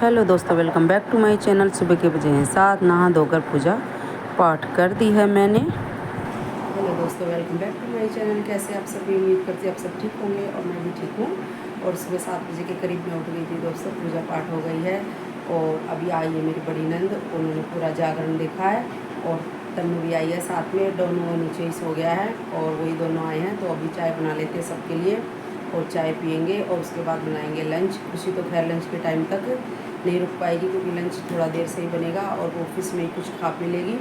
Hello दोस्तों, welcome back to my channel. सुबह के बजे हैं 7, नहा धोकर पूजा पाठ कर दी है मैंने। हेलो दोस्तों, welcome back to my channel. कैसे आप सभी? उम्मीद करती आप सब ठीक होंगे और मैं भी ठीक हूँ। और सुबह 7 बजे के करीब मैं उठ गई थी दोस्तों, पूजा पाठ हो गई है। और अभी आई है मेरी बड़ी नंद, उन्होंने पूरा जागरण देखा है। और तन्नू भी आई है साथ में, दोनों नीचे ही सो गया है और वही दोनों आए हैं। तो अभी चाय बना लेते हैं सबके लिए और चाय पियेंगे और उसके बाद बनाएंगे लंच। खुशी तो खैर लंच के टाइम तक नहीं रुक पाएगी क्योंकि लंच थोड़ा देर से ही बनेगा और ऑफिस में ही कुछ खा पी लेगी।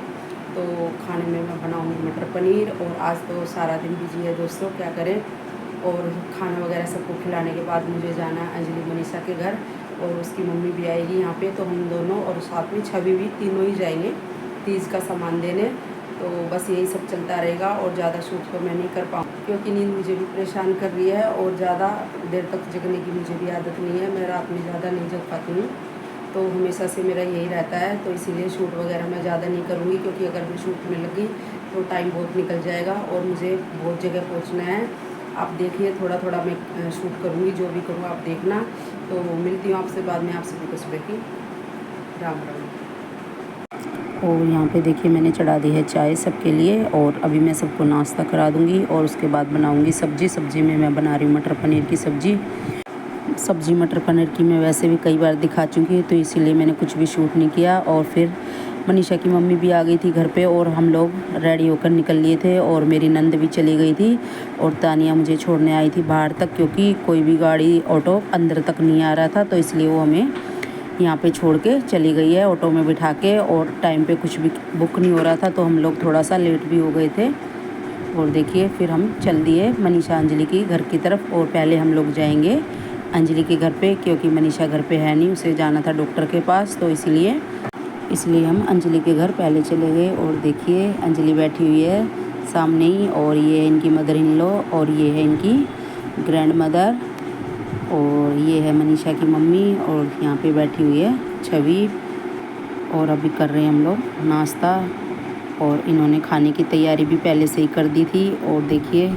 तो खाने में मैं बनाऊंगी मटर पनीर। और आज तो सारा दिन बिजी है दोस्तों, क्या करें। और खाना वगैरह सबको खिलाने के बाद मुझे जाना है अंजलि मनीषा के घर और उसकी मम्मी भी आएगी यहाँ पे। तो हम दोनों और साथ में छवि भी, तीनों ही जाएंगे तीज का सामान देने। तो बस यही सब चलता रहेगा और ज़्यादा शूट तो मैं नहीं कर पाऊँ क्योंकि नींद मुझे भी परेशान कर रही है और ज़्यादा देर तक जगने की मुझे भी आदत नहीं है। मैं रात में ज़्यादा नहीं जग पाती हूँ, तो हमेशा से मेरा यही रहता है। तो इसीलिए शूट वगैरह मैं ज़्यादा नहीं करूँगी क्योंकि अगर मैं शूट में लगी तो टाइम बहुत निकल जाएगा और मुझे बहुत जगह पहुँचना है। आप देखिए, थोड़ा थोड़ा मैं शूट करूँगी, जो भी करूँ आप देखना। तो मिलती हूँ आपसे बाद में। आप सभी को सुबह की राम राम। और यहाँ पे देखिए मैंने चढ़ा दी है चाय सबके लिए और अभी मैं सबको नाश्ता करा दूँगी और उसके बाद बनाऊँगी सब्ज़ी। सब्ज़ी में मैं बना रही हूँ मटर पनीर की सब्ज़ी मटर पनीर की मैं वैसे भी कई बार दिखा चुकी हूँ, तो इसीलिए मैंने कुछ भी शूट नहीं किया। और फिर मनीषा की मम्मी भी आ गई थी घर पे और हम लोग रेडी होकर निकल लिए थे और मेरी नंद भी चली गई थी और तानिया मुझे छोड़ने आई थी बाहर तक क्योंकि कोई भी गाड़ी ऑटो अंदर तक नहीं आ रहा था। तो इसलिए वो हमें यहाँ पे छोड़ के चली गई है ऑटो में बिठा के। और टाइम पे कुछ भी बुक नहीं हो रहा था तो हम लोग थोड़ा सा लेट भी हो गए थे। और देखिए फिर हम चल दिए मनीषा अंजलि की घर की तरफ। और पहले हम लोग जाएंगे अंजलि के घर पे क्योंकि मनीषा घर पे है नहीं, उसे जाना था डॉक्टर के पास। तो इसलिए हम अंजलि के घर पहले चले गए। और देखिए अंजलि बैठी हुई है सामने ही और ये है इनकी मदर इन लॉ और ये है इनकी ग्रैंड मदर और ये है मनीषा की मम्मी और यहाँ पे बैठी हुई है छवि। और अभी कर रहे हैं हम लोग नाश्ता और इन्होंने खाने की तैयारी भी पहले से ही कर दी थी। और देखिए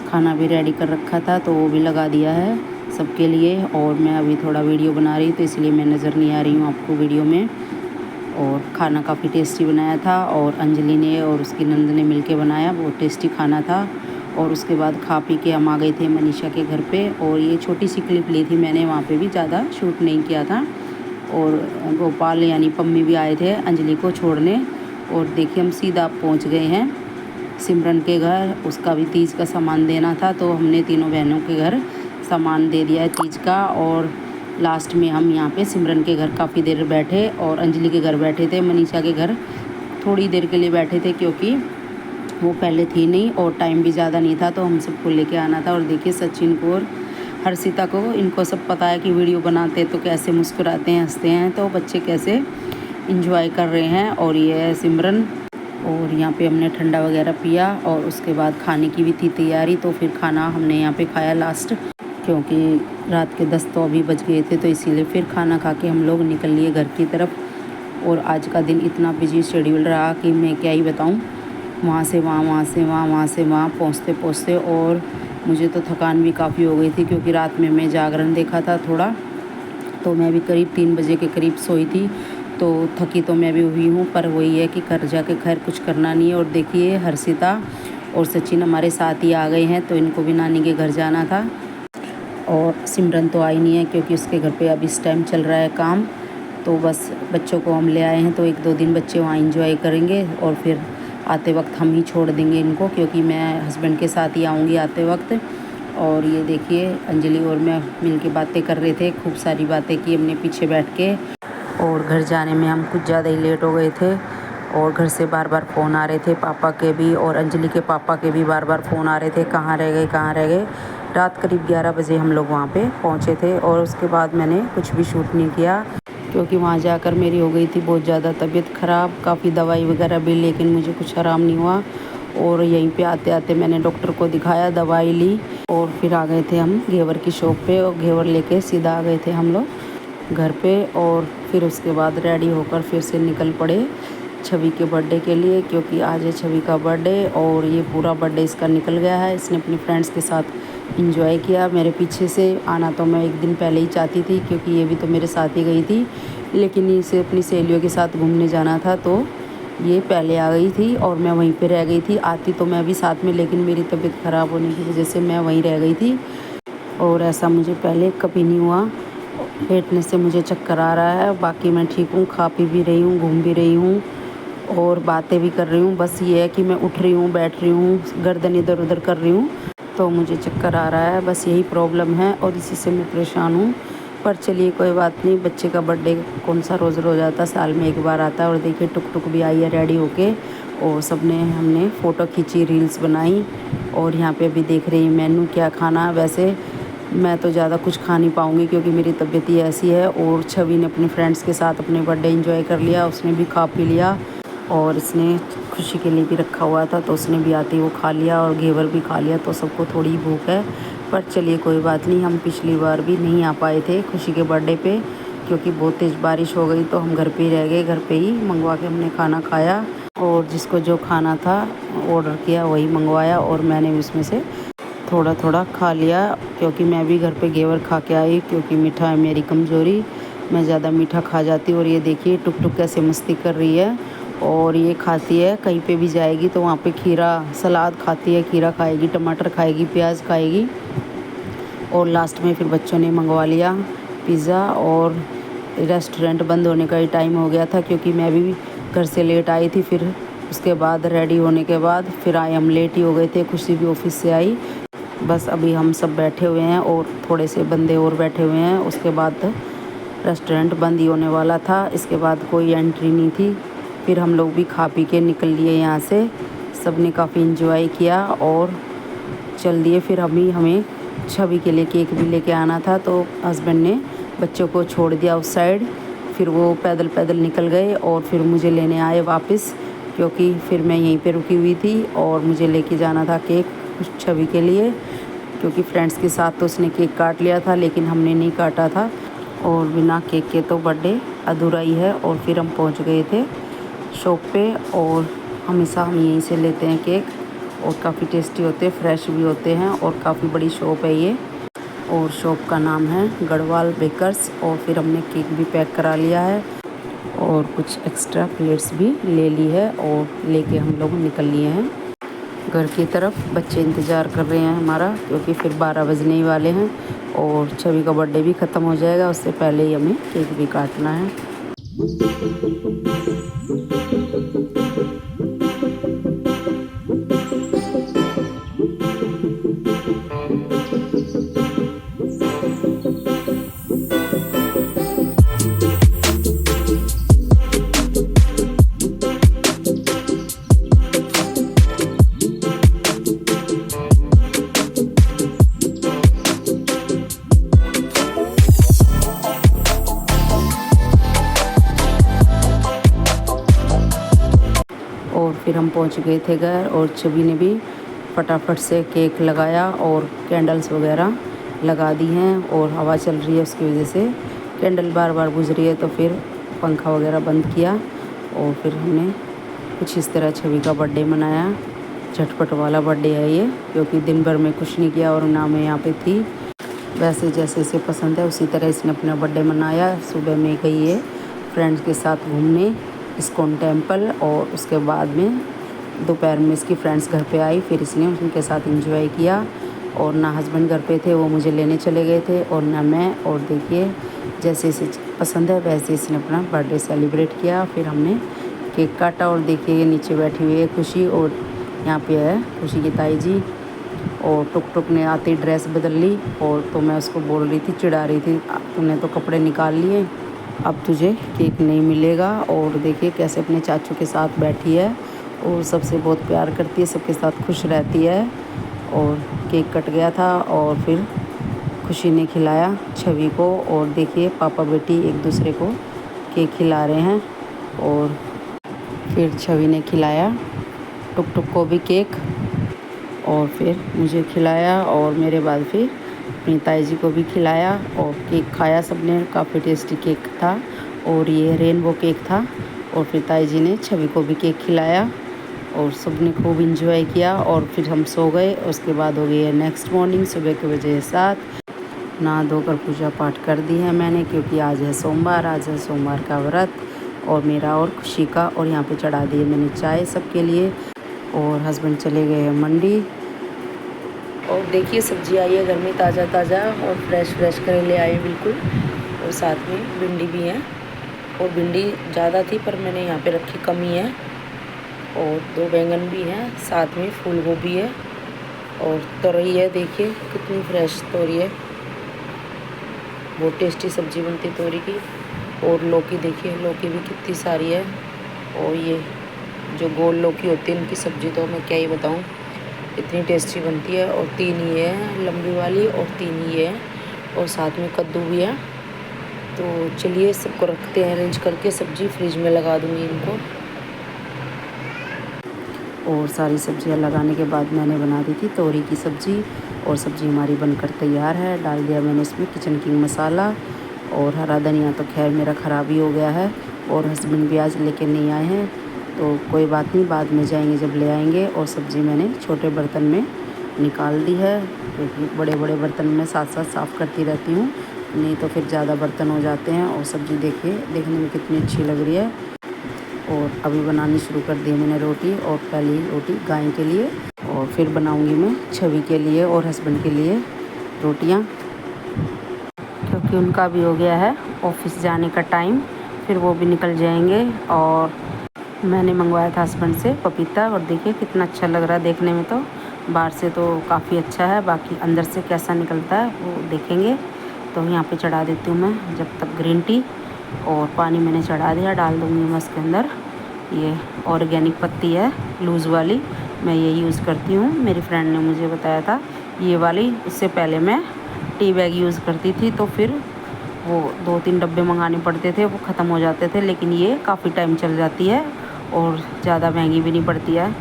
खाना भी रेडी कर रखा था तो वो भी लगा दिया है सबके लिए। और मैं अभी थोड़ा वीडियो बना रही तो इसलिए मैं नज़र नहीं आ रही हूँ आपको वीडियो में। और खाना काफ़ी टेस्टी बनाया था और अंजलि ने और उसकी नंद ने मिलके बनाया, बहुत टेस्टी खाना था। और उसके बाद खा पी के हम आ गए थे मनीषा के घर पे। और ये छोटी सी क्लिप ली थी मैंने, वहाँ पे भी ज़्यादा शूट नहीं किया था। और गोपाल यानी पम्मी भी आए थे अंजलि को छोड़ने। और देखिए हम सीधा पहुँच गए हैं सिमरन के घर, उसका भी तीज का सामान देना था तो हमने तीनों बहनों के घर सामान दे दिया है तीज का। और लास्ट में हम यहाँ पे सिमरन के घर काफ़ी देर बैठे और अंजलि के घर बैठे थे। मनीषा के घर थोड़ी देर के लिए बैठे थे क्योंकि वो पहले थी नहीं और टाइम भी ज़्यादा नहीं था तो हम सबको लेके आना था। और देखिए सचिन को और हर्षिता को, इनको सब पता है कि वीडियो बनाते तो कैसे मुस्कुराते हैं, हंसते हैं, तो बच्चे कैसे इंजॉय कर रहे हैं। और ये है सिमरन। और यहाँ पे हमने ठंडा वगैरह पिया और उसके बाद खाने की भी थी तैयारी। तो फिर खाना हमने यहाँ पे खाया लास्ट क्योंकि रात के 10 तो अभी बज गए थे, तो इसीलिए फिर खाना खा के हम लोग निकल लिए घर की तरफ। और आज का दिन इतना बिजी शेड्यूल रहा कि मैं क्या ही बताऊँ, वहाँ से वहाँ, वहाँ से वहाँ, वहाँ से वहाँ पहुँचते। और मुझे तो थकान भी काफ़ी हो गई थी क्योंकि रात में मैं जागरण देखा था थोड़ा, तो मैं भी करीब 3 बजे के करीब सोई थी। तो थकी तो मैं भी हुई हूँ, पर वही है कि घर जाके खैर कुछ करना नहीं है। और देखिए हर्षिता और सचिन हमारे साथ ही आ गए हैं तो इनको भी नानी के घर जाना था। और सिमरन तो आई नहीं है क्योंकि उसके घर पे अब इस टाइम चल रहा है काम। तो बस बच्चों को हम ले आए हैं तो 1-2 दिन बच्चे वहाँ एंजॉय करेंगे और फिर आते वक्त हम ही छोड़ देंगे इनको क्योंकि मैं हस्बैंड के साथ ही आऊँगी आते वक्त। और ये देखिए अंजलि और मैं मिल के बातें कर रहे थे, खूब सारी बातें की हमने पीछे बैठ के। और घर जाने में हम कुछ ज़्यादा ही लेट हो गए थे और घर से बार बार फ़ोन आ रहे थे, पापा के भी और अंजलि के पापा के भी बार बार फ़ोन आ रहे थे, कहाँ रह गए, कहाँ रह गए। रात करीब 11 बजे हम लोग वहाँ पे पहुँचे थे और उसके बाद मैंने कुछ भी शूट नहीं किया क्योंकि वहाँ जाकर मेरी हो गई थी बहुत ज़्यादा तबीयत ख़राब, काफ़ी दवाई वगैरह भी, लेकिन मुझे कुछ आराम नहीं हुआ। और यहीं पे आते आते मैंने डॉक्टर को दिखाया, दवाई ली और फिर आ गए थे हम घेवर की शॉप पे और घेवर लेके सीधा आ गए थे हम लोग घर पे। और फिर उसके बाद रेडी होकर फिर से निकल पड़े छवि के बर्थडे के लिए, क्योंकि आज है छवि का बर्थडे और ये पूरा बर्थडे इसका निकल गया है। इसने अपनी फ्रेंड्स के साथ इंजॉय किया। मेरे पीछे से आना तो मैं एक दिन पहले ही चाहती थी, क्योंकि ये भी तो मेरे साथ ही गई थी, लेकिन इसे अपनी सहेलियों के साथ घूमने जाना था तो ये पहले आ गई थी और मैं वहीं पे रह गई थी। आती तो मैं भी साथ में, लेकिन मेरी तबीयत ख़राब होने की वजह से मैं वहीं रह गई थी। और ऐसा मुझे पहले कभी नहीं हुआ। लेटने से मुझे चक्कर आ रहा है, बाकी मैं ठीक हूँ, खा पी भी रही हूँ, घूम भी रही हूँ और बातें भी कर रही हूँ। बस ये है कि मैं उठ रही हूँ, बैठ रही हूँ, गर्दन इधर उधर कर रही हूँ तो मुझे चक्कर आ रहा है। बस यही प्रॉब्लम है और इसी से मैं परेशान हूँ। पर चलिए कोई बात नहीं, बच्चे का बर्थडे कौन सा रोज़ रोज़ आता, साल में एक बार आता है। और देखिए टुक टुक भी आई है रेडी होके और हमने फ़ोटो खींची, रील्स बनाई और यहाँ पे अभी देख रही मेनू क्या खाना। वैसे मैं तो ज़्यादा कुछ खा नहीं पाऊँगी क्योंकि मेरी तबीयत ही ऐसी है। और छवि ने अपने फ्रेंड्स के साथ अपने बर्थडे एंजॉय कर लिया, उसने भी खा पी लिया और इसने खुशी के लिए भी रखा हुआ था तो उसने भी आते ही वो खा लिया और घेवर भी खा लिया, तो सबको थोड़ी भूख है। पर चलिए कोई बात नहीं, हम पिछली बार भी नहीं आ पाए थे खुशी के बर्थडे पे क्योंकि बहुत तेज़ बारिश हो गई तो हम घर पे ही रह गए। घर पे ही मंगवा के हमने खाना खाया और जिसको जो खाना था ऑर्डर किया वही मंगवाया और मैंने भी उसमें से थोड़ा थोड़ा खा लिया क्योंकि मैं भी घर पे घेवर खा के आई, क्योंकि मीठा है मेरी कमज़ोरी, मैं ज़्यादा मीठा खा जाती हूँ। और ये देखिए टुक टुक कैसे मस्ती कर रही है और ये खाती है, कहीं पे भी जाएगी तो वहाँ पे खीरा सलाद खाती है, खीरा खाएगी, टमाटर खाएगी, प्याज खाएगी। और लास्ट में फिर बच्चों ने मंगवा लिया पिज़्ज़ा और रेस्टोरेंट बंद होने का ही टाइम हो गया था क्योंकि मैं भी घर से लेट आई थी। फिर उसके बाद रेडी होने के बाद फिर आए, हम लेट ही हो गए थे, खुशी भी ऑफिस से आई। बस अभी हम सब बैठे हुए हैं और थोड़े से बंदे और बैठे हुए हैं। उसके बाद रेस्टोरेंट बंद ही होने वाला था, इसके बाद कोई एंट्री नहीं थी। फिर हम लोग भी खा पी के निकल लिए यहाँ से, सब ने काफ़ी इंजॉय किया और चल दिए। फिर हमें छवि के लिए केक भी लेके आना था तो हस्बैंड ने बच्चों को छोड़ दिया उस साइड, फिर वो पैदल पैदल निकल गए और फिर मुझे लेने आए वापस, क्योंकि फिर मैं यहीं पे रुकी हुई थी और मुझे लेके जाना था केक छवि के लिए, क्योंकि फ्रेंड्स के साथ तो उसने केक काट लिया था लेकिन हमने नहीं काटा था और बिना केक के तो बर्थडे अधूरा ही है। और फिर हम पहुंच गए थे शॉप पे और हमेशा हम यहीं से लेते हैं केक और काफ़ी टेस्टी होते हैं, फ्रेश भी होते हैं और काफ़ी बड़ी शॉप है ये। और शॉप का नाम है गढ़वाल बेकर्स। और फिर हमने केक भी पैक करा लिया है और कुछ एक्स्ट्रा प्लेट्स भी ले ली है और लेके हम लोग निकल लिए हैं घर की तरफ। बच्चे इंतज़ार कर रहे हैं हमारा क्योंकि फिर 12 बजने ही वाले हैं और छवि का बर्थडे भी ख़त्म हो जाएगा, उससे पहले ही हमें केक भी काटना है। और फिर हम पहुंच गए थे घर और छवि ने भी फटाफट से केक लगाया और कैंडल्स वगैरह लगा दी हैं और हवा चल रही है, उसकी वजह से कैंडल बार बार बुझ रही है तो फिर पंखा वगैरह बंद किया और फिर हमने कुछ इस तरह छवि का बर्थडे मनाया। झटपट वाला बर्थडे है ये, क्योंकि दिन भर में कुछ नहीं किया और ना मैं यहाँ पे थी। वैसे जैसे इसे पसंद है उसी तरह इसने अपना बर्थडे मनाया। सुबह में गई है फ्रेंड्स के साथ घूमने इस्कॉन टेम्पल और उसके बाद में दोपहर में इसकी फ्रेंड्स घर पे आई, फिर इसने उनके साथ एंजॉय किया। और ना हस्बैंड घर पे थे, वो मुझे लेने चले गए थे और ना मैं। और देखिए जैसे इसे पसंद है वैसे इसने अपना बर्थडे सेलिब्रेट किया। फिर हमने केक काटा और देखिए ये नीचे बैठी हुई है खुशी और यहाँ पे है खुशी की ताई जी। और टुक टुक ने आते ही ड्रेस बदल ली और तो मैं उसको बोल रही थी, चिढ़ा रही थी, तूने तो कपड़े निकाल लिए, अब तुझे केक नहीं मिलेगा। और देखिए कैसे अपने चाचू के साथ बैठी है और सबसे बहुत प्यार करती है, सबके साथ खुश रहती है। और केक कट गया था और फिर खुशी ने खिलाया छवि को और देखिए पापा बेटी एक दूसरे को केक खिला रहे हैं। और फिर छवि ने खिलाया टुक टुक को भी केक और फिर मुझे खिलाया और मेरे बाद फिर अपनी ताई जी को भी खिलाया और केक खाया सबने। काफ़ी टेस्टी केक था और ये रेनबो केक था और फिर ताई जी ने छवि को भी केक खिलाया और सब ने खूब इंजॉय किया और फिर हम सो गए। उसके बाद हो गई है नेक्स्ट मॉर्निंग, सुबह के बजे 7। नहा धोकर पूजा पाठ कर दी है मैंने, क्योंकि आज है सोमवार, आज है सोमवार का व्रत और मेरा और खुशी का। और यहाँ पे चढ़ा दी है मैंने चाय सबके लिए। और हस्बैंड चले गए हैं मंडी। और देखिए सब्ज़ी आई है घर में ताज़ा ताज़ा और फ्रेश करेले आए बिल्कुल, और साथ में भिंडी भी है। और भिंडी ज़्यादा थी पर मैंने यहाँ पे रखी कम ही है। और 2 बैंगन भी हैं, साथ में फूल गोभी है और तोरई है। देखिए कितनी फ्रेश तोरई है, बहुत टेस्टी सब्ज़ी बनती है तोरई की। और लौकी देखिए, लौकी भी कितनी सारी है। और ये जो गोल लौकी होती है इनकी सब्ज़ी तो मैं क्या ही बताऊँ, इतनी टेस्टी बनती है। और 3 ये है लंबी वाली और 3 ये है, और साथ में कद्दू भी है। तो चलिए सबको रखते हैं अरेंज करके, सब्ज़ी फ्रिज में लगा दूँगी इनको। और सारी सब्जियां लगाने के बाद मैंने बना दी थी तोरी की सब्ज़ी, और सब्ज़ी हमारी बनकर तैयार है। डाल दिया मैंने इसमें किचन किंग मसाला और हरा धनिया। तो खैर मेरा ख़राब ही हो गया है और हस्बैंड भी आज लेके नहीं आए हैं, तो कोई बात नहीं, बाद में जाएंगे जब ले आएंगे। और सब्ज़ी मैंने छोटे बर्तन में निकाल दी है, क्योंकि बड़े बड़े बर्तन में साथ साथ साफ़ करती रहती हूँ, नहीं तो फिर ज़्यादा बर्तन हो जाते हैं। और सब्ज़ी देखिए देखने में कितनी अच्छी लग रही है। और अभी बनानी शुरू कर दी मैंने रोटी, और पहली रोटी गाय के लिए और फिर बनाऊंगी मैं छवि के लिए और हस्बैंड के लिए रोटियां, क्योंकि उनका भी हो गया है ऑफिस जाने का टाइम, फिर वो भी निकल जाएंगे। और मैंने मंगवाया था हस्बैंड से पपीता, और देखिए कितना अच्छा लग रहा है देखने में। तो बाहर से तो काफ़ी अच्छा है, बाकी अंदर से कैसा निकलता है वो देखेंगे। तो यहाँ पे चढ़ा देती हूँ मैं जब तक ग्रीन टी, और पानी मैंने चढ़ा दिया, डाल दूँगी मैं इसके अंदर। ये ऑर्गेनिक पत्ती है लूज़ वाली, मैं ये यूज़ करती हूँ। मेरी फ्रेंड ने मुझे बताया था ये वाली, इससे पहले मैं टी बैग यूज़ करती थी, तो फिर वो 2-3 डब्बे मंगाने पड़ते थे, वो ख़त्म हो जाते थे। लेकिन ये काफ़ी टाइम चल जाती है और ज़्यादा महंगी भी नहीं पड़ती है।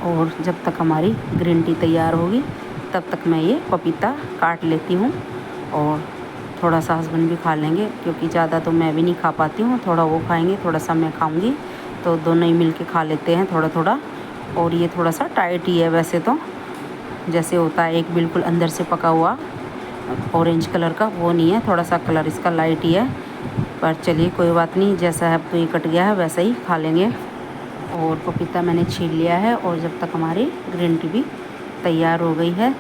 और जब तक हमारी ग्रीन टी तैयार होगी तब तक मैं ये पपीता काट लेती हूँ, और थोड़ा सा हस्बैंड भी खा लेंगे, क्योंकि ज़्यादा तो मैं भी नहीं खा पाती हूँ। थोड़ा वो खाएंगे, थोड़ा सा मैं खाऊंगी, तो दोनों ही मिल के खा लेते हैं थोड़ा थोड़ा। और ये थोड़ा सा टाइट ही है वैसे तो, जैसे होता है एक बिल्कुल अंदर से पका हुआ ऑरेंज कलर का, वो नहीं है, थोड़ा सा कलर इसका लाइट ही है। पर चलिए कोई बात नहीं, जैसा है अब तो ये कट गया है वैसा ही खा लेंगे। और पपीता मैंने छील लिया है, और जब तक हमारी ग्रीन टी भी तैयार हो गई है,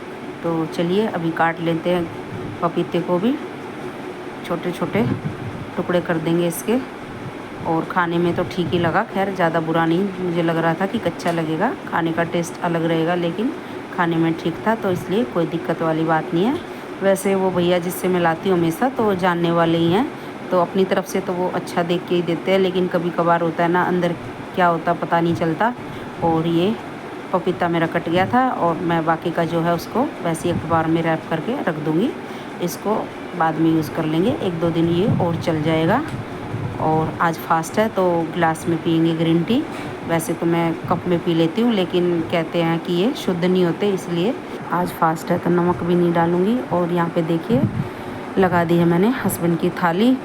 तो चलिए अभी काट लेते हैं पपीते को भी, छोटे छोटे टुकड़े कर देंगे इसके। और खाने में तो ठीक ही लगा, खैर ज़्यादा बुरा नहीं, मुझे लग रहा था कि कच्चा लगेगा, खाने का टेस्ट अलग रहेगा, लेकिन खाने में ठीक था, तो इसलिए कोई दिक्कत वाली बात नहीं है। वैसे वो भैया जिससे मैं लाती हूँ हमेशा, तो वो जानने वाले ही हैं, तो अपनी तरफ से तो वो अच्छा देख के ही देते हैं, लेकिन कभी कभार होता है ना, अंदर क्या होता पता नहीं चलता। और ये पपीता मेरा कट गया था, और मैं बाकी का जो है उसको वैसे ही अखबार में रैप करके रख दूँगी, इसको बाद में यूज़ कर लेंगे, 1-2 दिन ये और चल जाएगा। और आज फास्ट है तो गिलास में पियेंगे ग्रीन टी, वैसे तो मैं कप में पी लेती हूँ, लेकिन कहते हैं कि ये शुद्ध नहीं होते, इसलिए आज फास्ट है तो नमक भी नहीं डालूँगी। और यहाँ पे देखिए लगा दी है मैंने हस्बैंड की थाली,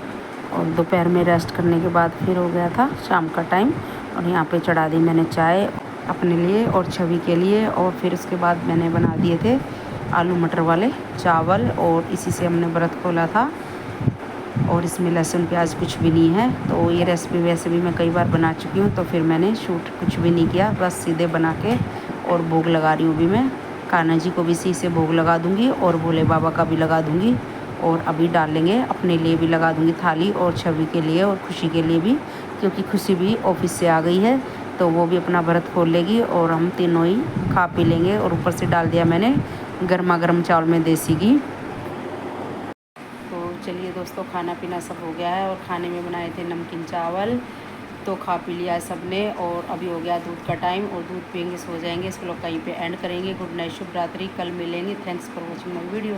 और दोपहर में रेस्ट करने के बाद फिर हो गया था शाम का टाइम। और यहाँ पे चढ़ा दी मैंने चाय अपने लिए और छवि के लिए, और फिर उसके बाद मैंने बना दिए थे आलू मटर वाले चावल, और इसी से हमने व्रत खोला था। और इसमें लहसुन प्याज कुछ भी नहीं है, तो ये रेसिपी वैसे भी मैं कई बार बना चुकी हूँ, तो फिर मैंने शूट कुछ भी नहीं किया, बस सीधे बना के और भोग लगा रही हूँ। भी मैं कान्हा जी को भी इसी से भोग लगा दूँगी, और भोले बाबा का भी लगा दूँगी, और अभी डालेंगे अपने लिए भी लगा दूँगी थाली, और छवि के लिए और खुशी के लिए भी, क्योंकि खुशी भी ऑफिस से आ गई है, तो वो भी अपना व्रत खोल लेगी, और हम तीनों ही खा पी लेंगे। और ऊपर से डाल दिया मैंने गर्मा गर्म चावल में देसी घी। चलिए दोस्तों, खाना पीना सब हो गया है, और खाने में बनाए थे नमकीन चावल, तो खा पी लिया है सब ने। और अभी हो गया दूध का टाइम, और दूध पियेंगे सो जाएंगे। इसको लोग कहीं पे एंड करेंगे। गुड नाइट, शुभ रात्रि, कल मिलेंगे। Thanks for watching my video.